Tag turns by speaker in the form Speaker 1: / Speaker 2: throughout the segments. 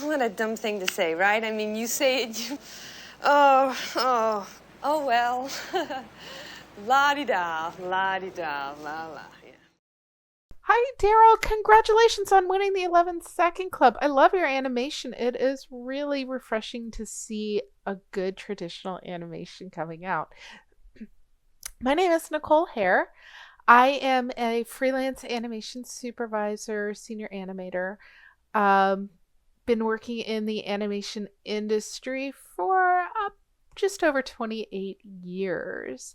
Speaker 1: What a dumb thing to say, right? I mean, you say it, oh, well. La-di-da, la-di-da, la-la, yeah.
Speaker 2: Hi, Darryl. Congratulations on winning the 11-second club. I love your animation. It is really refreshing to see a good traditional animation coming out. My name is Nicole Herr. I am a freelance animation supervisor, senior animator. Um, been working in the animation industry for just over 28 years.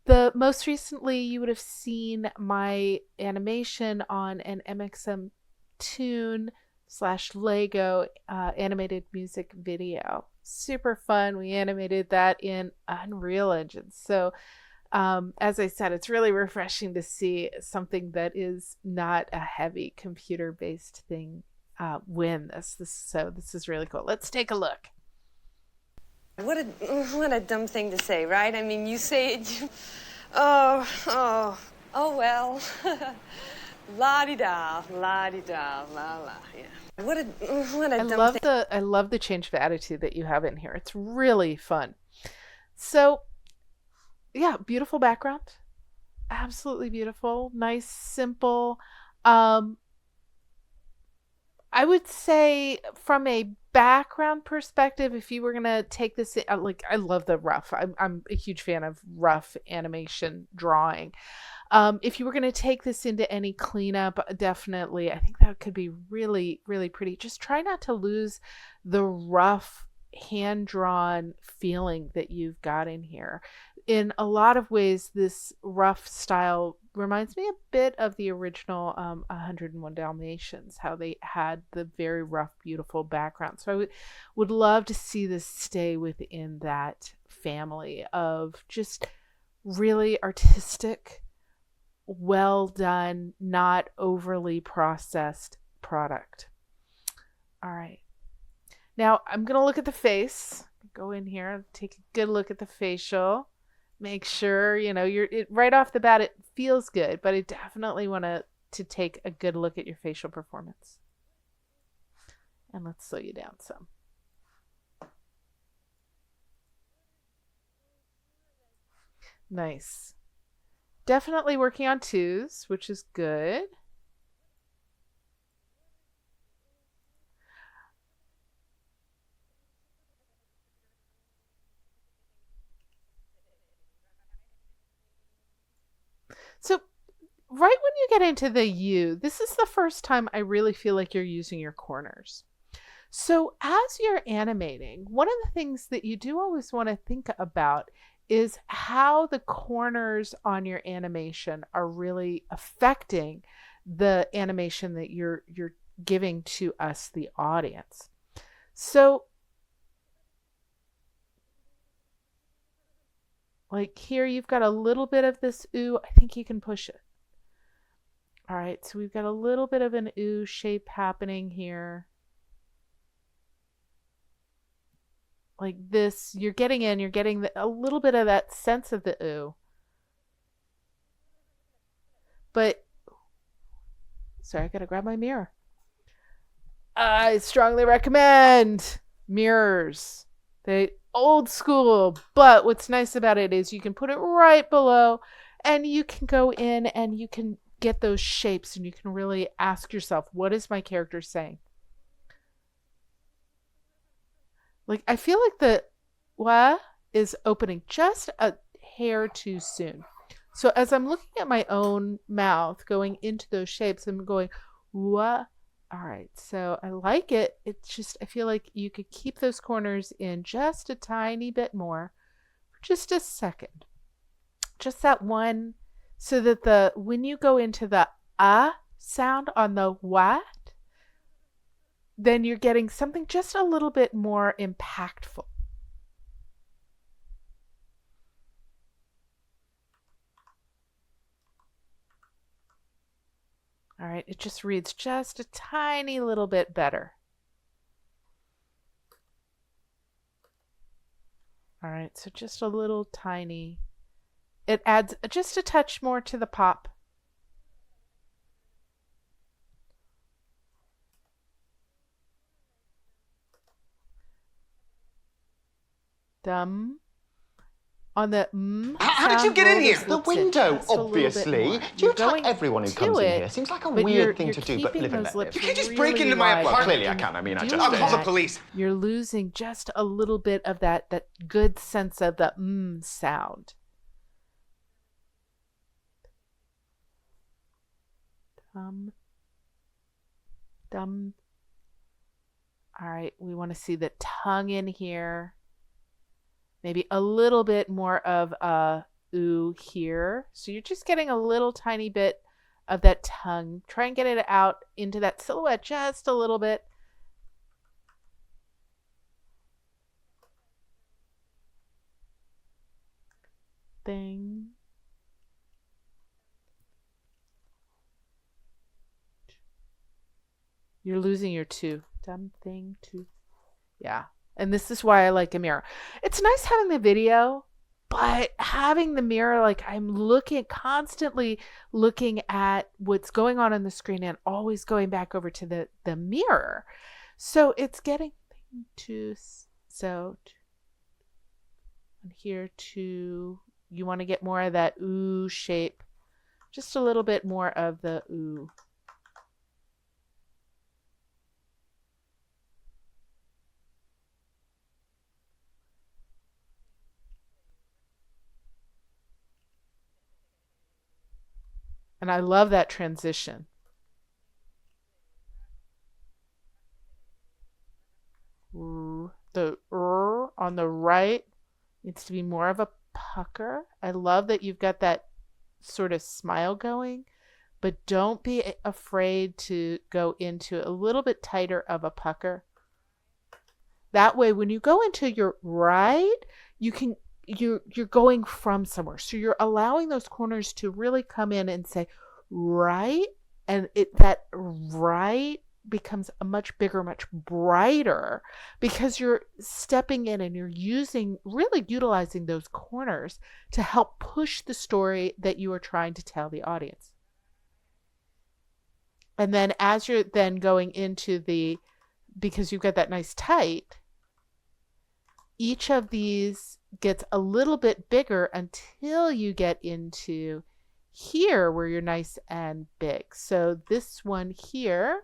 Speaker 2: The most recently, you would have seen my animation on an MXM Tune slash Lego animated music video. Super fun. We animated that in Unreal Engine. So, as I said, it's really refreshing to see something that is not a heavy computer based thing win this. So, this is really cool. Let's take a look.
Speaker 1: What a dumb thing to say, right? I mean, you say it, oh, well. La-di-da, la-di-da, la-la, yeah. What a dumb thing.
Speaker 2: I love the change of attitude that you have in here. It's really fun. So, yeah, beautiful background. Absolutely beautiful. Nice, simple. Um, I would say from a background perspective, if you were gonna take this, like I love the rough. I'm a huge fan of rough animation drawing. If you were gonna take this into any cleanup, definitely, I think that could be really, really pretty. Just try not to lose the rough hand drawn feeling that you've got in here. In a lot of ways, this rough style reminds me a bit of the original 101 Dalmatians, how they had the very rough, beautiful background. So would love to see this stay within that family of just really artistic, well done, not overly processed product. All right. Now I'm going to look at the face. Go in here, take a good look at the facial. Make sure, right off the bat, it feels good, but I definitely want to take a good look at your facial performance. And let's slow you down some. Nice. Definitely working on twos, which is good. So right when you get into the U, this is the first time I really feel like you're using your corners. So as you're animating, one of the things that you do always want to think about is how the corners on your animation are really affecting the animation that you're giving to us, the audience. So like here, you've got a little bit of this ooh. I think you can push it. All right, so we've got a little bit of an ooh shape happening here. Like this, you're getting a little bit of that sense of the ooh. But, sorry, I gotta grab my mirror. I strongly recommend mirrors. They old school, but what's nice about it is you can put it right below and you can go in and you can get those shapes and you can really ask yourself, what is my character saying? Like, I feel like the wa is opening just a hair too soon. So as I'm looking at my own mouth going into those shapes, I'm going, wa. All right, so I like it. It's just, I feel like you could keep those corners in just a tiny bit more for just a second. Just that one, so that when you go into the sound on the what, then you're getting something just a little bit more impactful. All right, it just reads just a tiny little bit better. All right, so just a little tiny. It adds just a touch more to the pop. Dum. On the
Speaker 3: How did you
Speaker 2: sound,
Speaker 3: get in
Speaker 2: roll
Speaker 3: here?
Speaker 2: those
Speaker 3: The
Speaker 2: lips in
Speaker 3: window,
Speaker 2: just a little bit
Speaker 3: obviously.
Speaker 2: more.
Speaker 3: Do you
Speaker 2: You're
Speaker 3: attack
Speaker 2: going
Speaker 3: everyone who
Speaker 2: to
Speaker 3: comes in
Speaker 2: it,
Speaker 3: here? Seems like a
Speaker 2: but
Speaker 3: weird thing to do, but
Speaker 2: keeping
Speaker 3: live and
Speaker 2: those
Speaker 3: let live.
Speaker 2: lips
Speaker 3: You can't just
Speaker 2: really
Speaker 3: break into my
Speaker 2: wide,
Speaker 3: apartment.
Speaker 2: and
Speaker 3: Clearly I
Speaker 2: in
Speaker 3: can. I mean, I
Speaker 2: doing
Speaker 3: just did.
Speaker 2: that,
Speaker 3: I'll call the police.
Speaker 2: You're losing just a little bit of that good sense of the sound. Dum. Dum. All right, we want to see the tongue in here. Maybe a little bit more of a ooh here. So you're just getting a little tiny bit of that tongue. Try and get it out into that silhouette just a little bit. Thing. You're losing your two. Dumb thing, two. Yeah. And this is why I like a mirror. It's nice having the video, but having the mirror, like I'm constantly looking at what's going on the screen and always going back over to the mirror. So it's getting to, so here to, you want to get more of that ooh shape, just a little bit more of the ooh. And I love that transition. The on the right needs to be more of a pucker. I love that you've got that sort of smile going, but don't be afraid to go into a little bit tighter of a pucker. That way, when you go into your right, you're going from somewhere. So you're allowing those corners to really come in and say right, and that right becomes a much bigger, much brighter, because you're stepping in and you're really utilizing those corners to help push the story that you are trying to tell the audience. And then as you're then going into because you've got that nice tight, each of these gets a little bit bigger until you get into here where you're nice and big. So this one here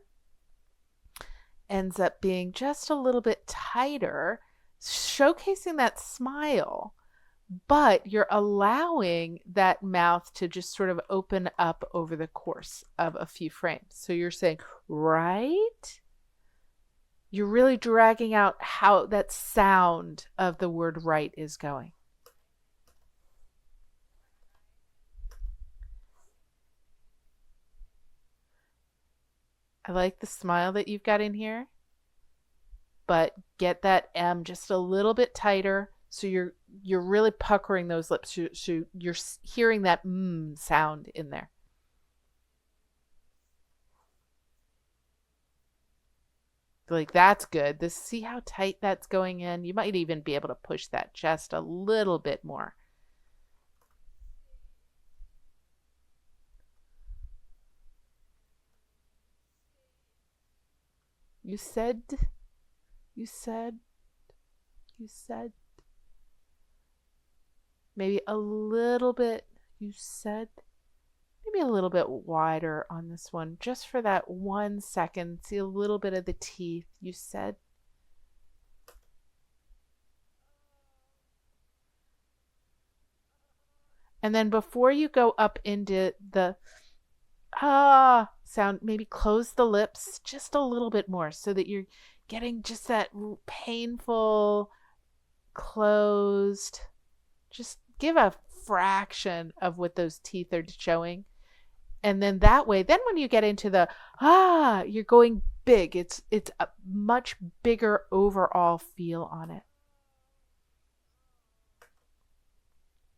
Speaker 2: ends up being just a little bit tighter, showcasing that smile, but you're allowing that mouth to just sort of open up over the course of a few frames. So you're saying, right? You're really dragging out how that sound of the word right is going. I like the smile that you've got in here, but get that M just a little bit tighter so you're really puckering those lips. So you're hearing that sound in there. Like that's good. See how tight that's going in? You might even be able to push that just a little bit more. You said. Maybe a little bit. Maybe a little bit wider on this one, just for that 1 second. See a little bit of the teeth. You said. And then before you go up into the sound, maybe close the lips just a little bit more so that you're getting just that painful closed. Just give a fraction of what those teeth are showing. And then that way, then when you get into the you're going big. It's a much bigger overall feel on it.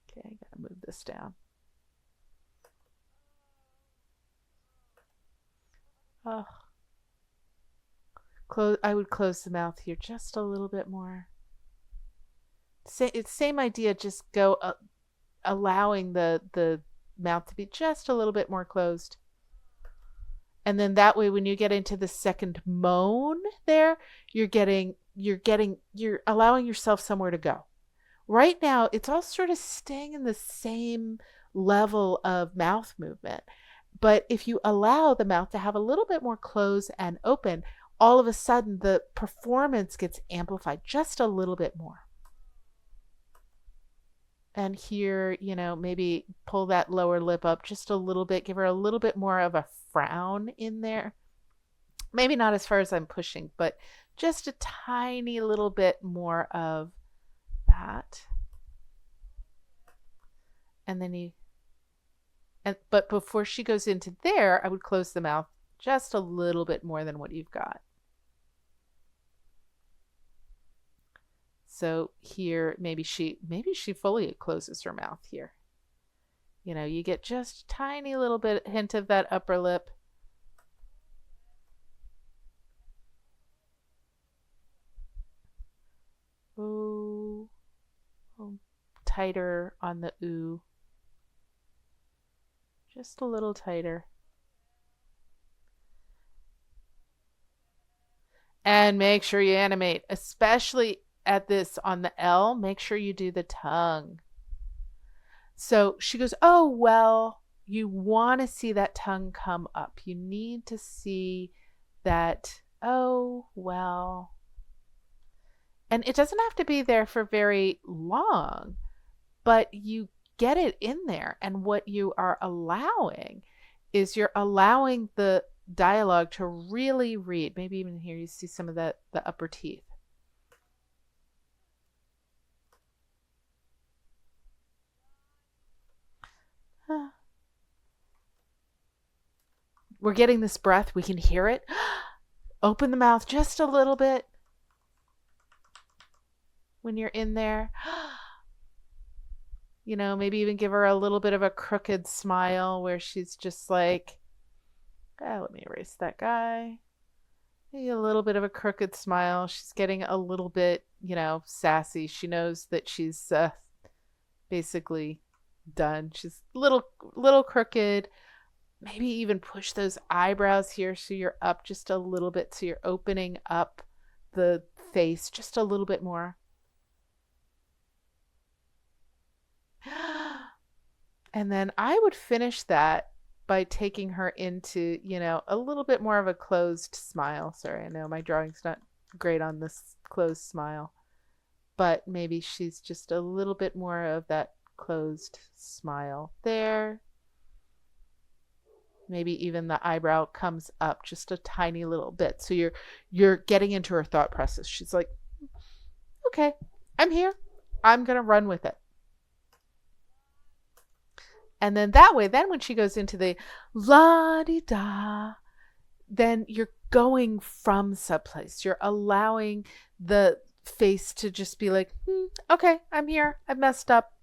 Speaker 2: Okay, I gotta move this down. I would close the mouth here just a little bit more. It's same idea, just go allowing the mouth to be just a little bit more closed. And then that way when you get into the second moan there, you're allowing yourself somewhere to go. Right now, it's all sort of staying in the same level of mouth movement. But if you allow the mouth to have a little bit more close and open, all of a sudden the performance gets amplified just a little bit more. And here, maybe pull that lower lip up just a little bit, give her a little bit more of a frown in there. Maybe not as far as I'm pushing, but just a tiny little bit more of that. And then but before she goes into there, I would close the mouth just a little bit more than what you've got. So here, maybe she fully closes her mouth here. You get just a tiny little bit hint of that upper lip. Ooh, tighter on the ooh. Just a little tighter. And make sure you animate, especially at this on the L, make sure you do the tongue. So she goes, oh, well, you want to see that tongue come up. You need to see that, oh, well. And it doesn't have to be there for very long, but you get it in there. And what you are allowing is you're allowing the dialogue to really read. Maybe even here you see some of the upper teeth. We're getting this breath. We can hear it. Open the mouth just a little bit when you're in there. Maybe even give her a little bit of a crooked smile where she's just like, let me erase that guy. Maybe a little bit of a crooked smile. She's getting a little bit, sassy. She knows that she's basically done. She's a little crooked. Maybe even push those eyebrows here so you're up just a little bit. So you're opening up the face just a little bit more. And then I would finish that by taking her into, a little bit more of a closed smile. Sorry, I know my drawing's not great on this closed smile, but maybe she's just a little bit more of that closed smile there. Maybe even the eyebrow comes up just a tiny little bit. So you're getting into her thought process. She's like, okay, I'm here. I'm going to run with it. And then that way, then when she goes into the la-di-da, then you're going from someplace. You're allowing the face to just be like, okay, I'm here. I've messed up.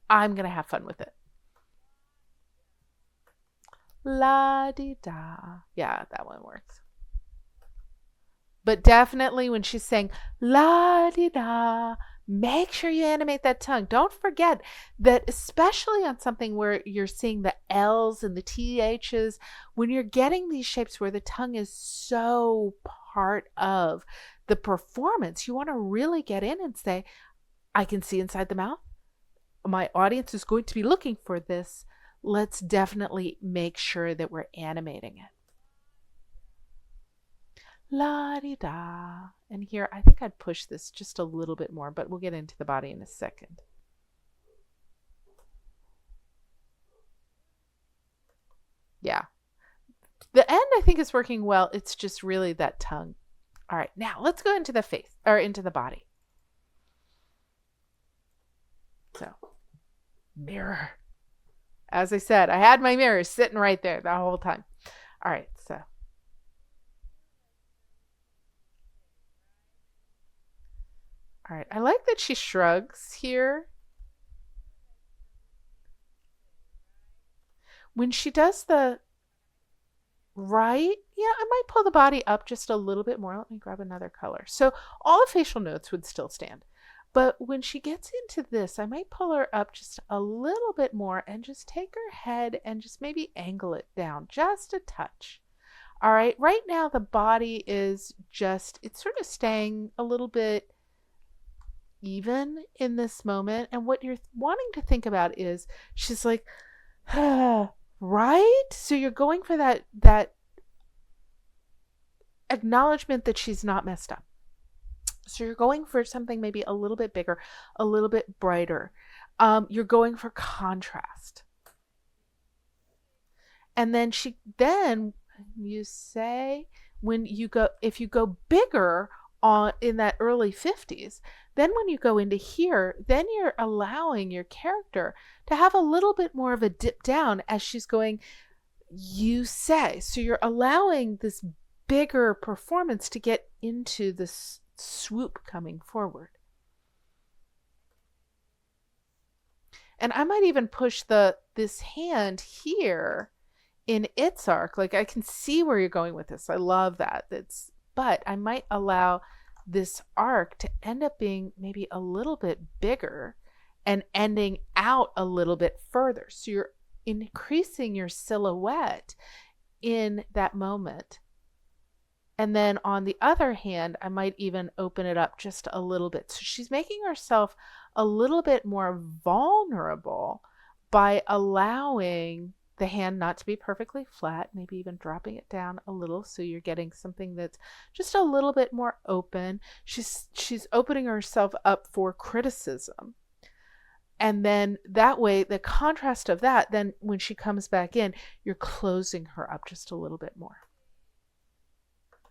Speaker 2: I'm going to have fun with it. La-di-da. Yeah, that one works. But definitely when she's saying la-di-da, make sure you animate that tongue. Don't forget that, especially on something where you're seeing the L's and the THs, when you're getting these shapes where the tongue is so part of the performance, you want to really get in and say, I can see inside the mouth. My audience is going to be looking for this. Let's definitely make sure that we're animating it. La-di-da. And here, I think I'd push this just a little bit more, but we'll get into the body in a second. Yeah. The end, I think, is working well. It's just really that tongue. All right, now let's go into the face, or into the body. So, mirror. As I said, I had my mirror sitting right there the whole time. All right, so. All right, I like that she shrugs here. When she does the right, yeah, I might pull the body up just a little bit more. Let me grab another color. So all the facial notes would still stand. But when she gets into this, I might pull her up just a little bit more and just take her head and just maybe angle it down just a touch. All right, right now the body is just, it's sort of staying a little bit even in this moment. And what you're wanting to think about is she's like, right? So you're going for that acknowledgement that she's not messed up. So you're going for something maybe a little bit bigger, a little bit brighter. You're going for contrast. And then you say, if you go bigger in that early 50s, then when you go into here, then you're allowing your character to have a little bit more of a dip down as she's going, you say. So you're allowing this bigger performance to get into this swoop coming forward. And I might even push this hand here in its arc. Like, I can see where you're going with this. I love that. But I might allow this arc to end up being maybe a little bit bigger and ending out a little bit further. So you're increasing your silhouette in that moment. And then on the other hand, I might even open it up just a little bit. So she's making herself a little bit more vulnerable by allowing the hand not to be perfectly flat, maybe even dropping it down a little, so you're getting something that's just a little bit more open. She's opening herself up for criticism. And then that way, the contrast of that, then when she comes back in, you're closing her up just a little bit more.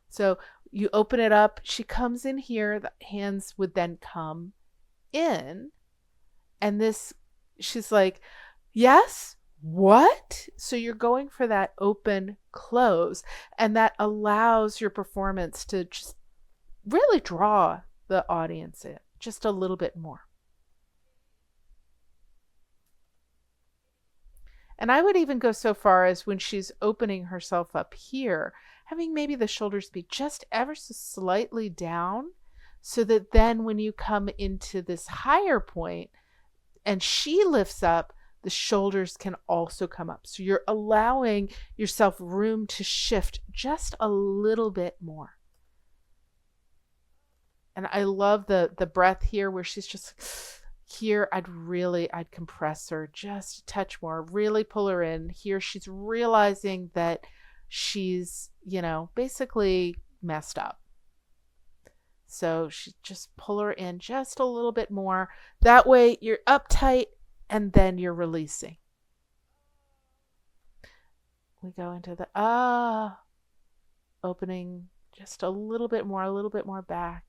Speaker 2: So you open it up, she comes in here, the hands would then come in, and she's like, yes, what? So you're going for that open close, and that allows your performance to just really draw the audience in just a little bit more. And I would even go so far as when she's opening herself up here, having maybe the shoulders be just ever so slightly down, so that then when you come into this higher point and she lifts up, the shoulders can also come up. So you're allowing yourself room to shift just a little bit more. And I love the breath here where she's just here. I'd compress her just a touch more, really pull her in. Here she's realizing that she's, basically messed up. So she just pull her in just a little bit more. That way you're uptight and then you're releasing. We go into the opening just a little bit more back.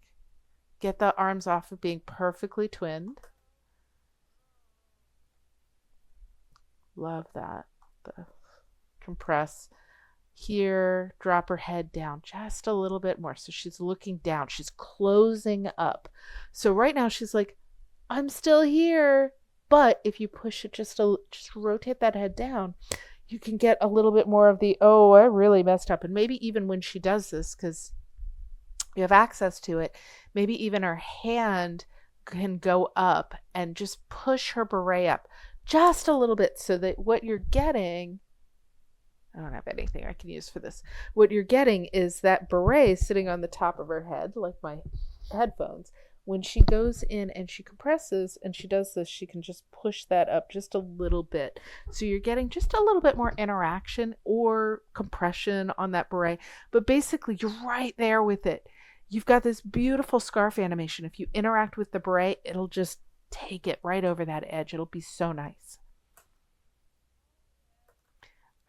Speaker 2: Get the arms off of being perfectly twinned. Love that. The compress. Here, drop her head down just a little bit more. So she's looking down. She's closing up. So right now she's like, I'm still here. But if you push it just rotate that head down, you can get a little bit more of the, oh, I really messed up. And maybe even when she does this, because you have access to it, maybe even her hand can go up and just push her beret up just a little bit, so that what you're getting, I don't have anything I can use for this. What you're getting is that beret sitting on the top of her head, like my headphones. When she goes in and she compresses and she does this, she can just push that up just a little bit. So you're getting just a little bit more interaction or compression on that beret. But basically, you're right there with it. You've got this beautiful scarf animation. If you interact with the beret, it'll just take it right over that edge. It'll be so nice.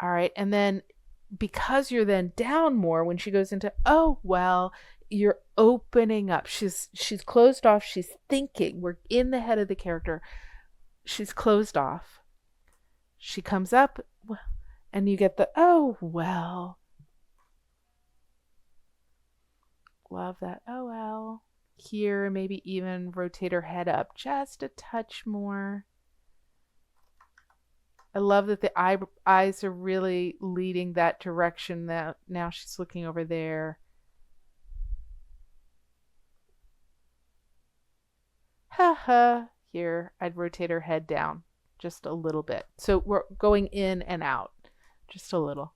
Speaker 2: All right. And then because you're then down more when she goes into, oh, well, you're opening up. She's closed off. She's thinking. We're in the head of the character. She's closed off. She comes up and you get the, oh, well. Love that. Oh, well. Here, maybe even rotate her head up just a touch more. I love that the eyes are really leading that direction. Now she's looking over there. Haha. Here, I'd rotate her head down just a little bit. So we're going in and out just a little.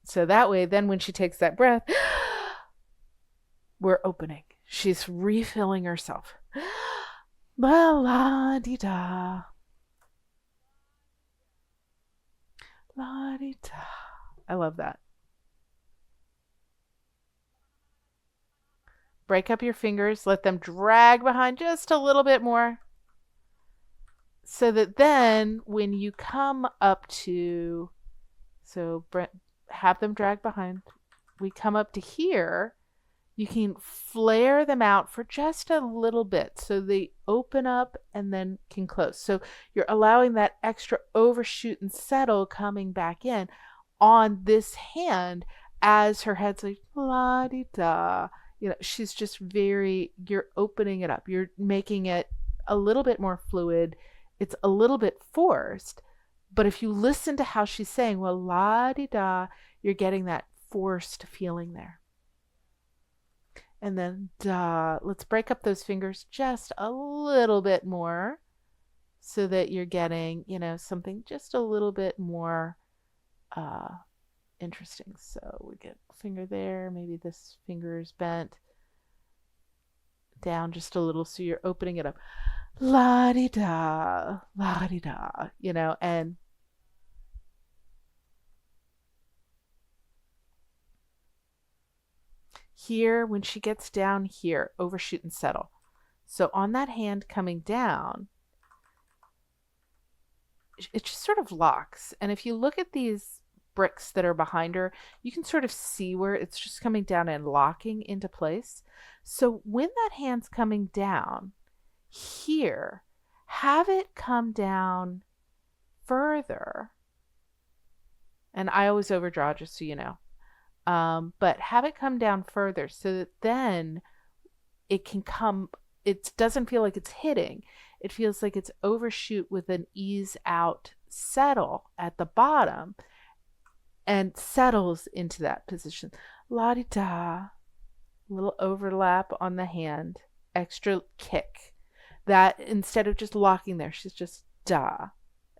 Speaker 2: So that way, then when she takes that breath, we're opening. She's refilling herself. La di da. La di da. I love that. Break up your fingers, let them drag behind just a little bit more. So that then when you come up to, so have them drag behind, we come up to here, you can flare them out for just a little bit so they open up and then can close. So you're allowing that extra overshoot and settle coming back in on this hand as her head's like la di da. You know, she's just you're opening it up. You're making it a little bit more fluid. It's a little bit forced, but if you listen to how she's saying, well, la di da, you're getting that forced feeling there. And then da. Let's break up those fingers just a little bit more so that you're getting, you know, something just a little bit more interesting. So we get finger there, maybe this finger is bent down just a little, so you're opening it up. La di da, you know, and here when she gets down here, overshoot and settle. So on that hand coming down, it just sort of locks. And if you look at these bricks that are behind her, you can sort of see where it's just coming down and locking into place. So when that hand's coming down here, have it come down further. And I always overdraw, just so you know. But have it come down further so that then it can come, it doesn't feel like it's hitting. It feels like it's overshoot with an ease out settle at the bottom and settles into that position. La-di-da. Little overlap on the hand. Extra kick. That instead of just locking there, she's just da.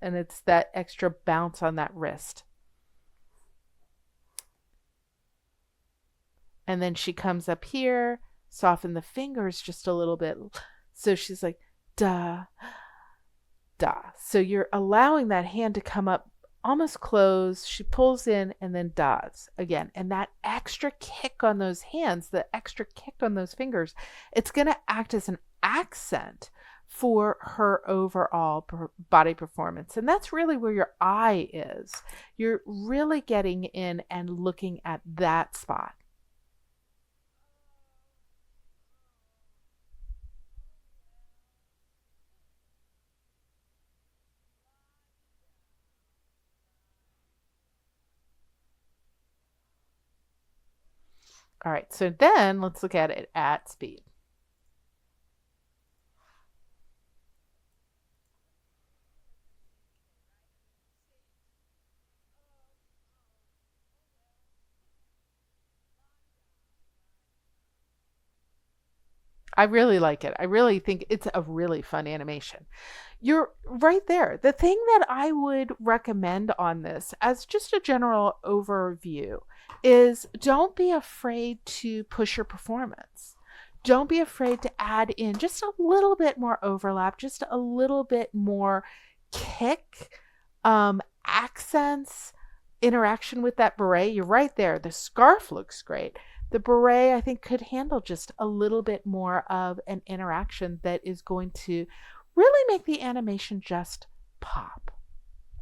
Speaker 2: And it's that extra bounce on that wrist. And then she comes up here, soften the fingers just a little bit. So she's like, da, da. So you're allowing that hand to come up almost close. She pulls in and then does again. And that extra kick on those hands, the extra kick on those fingers, it's going to act as an accent for her overall body performance. And that's really where your eye is. You're really getting in and looking at that spot. All right, so then let's look at it at speed. I really like it. I really think it's a really fun animation. You're right there. The thing that I would recommend on this, as just a general overview, is don't be afraid to push your performance. Don't be afraid to add in just a little bit more overlap, just a little bit more kick, accents, interaction with that beret. You're right there. The scarf looks great. The beret, I think, could handle just a little bit more of an interaction that is going to really make the animation just pop.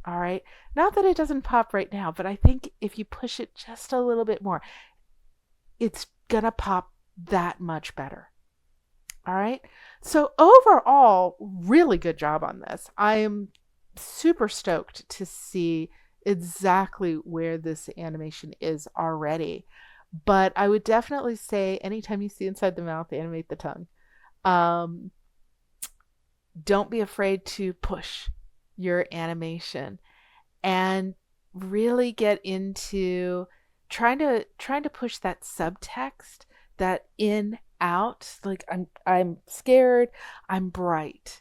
Speaker 2: All right. Not that it doesn't pop right now, but I think if you push it just a little bit more, it's going to pop that much better. All right. So overall, really good job on this. I am super stoked to see exactly where this animation is already. But I would definitely say anytime you see inside the mouth, animate the tongue. Don't be afraid to push your animation and really get into trying to push that subtext, that in out, like I'm scared, I'm bright.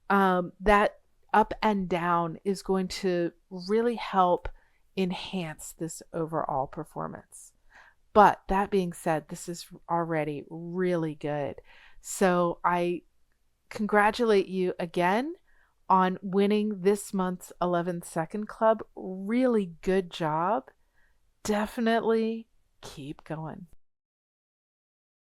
Speaker 2: That up and down is going to really help enhance this overall performance. But that being said, this is already really good. So I congratulate you again on winning this month's 11-second club. Really good job. Definitely keep going.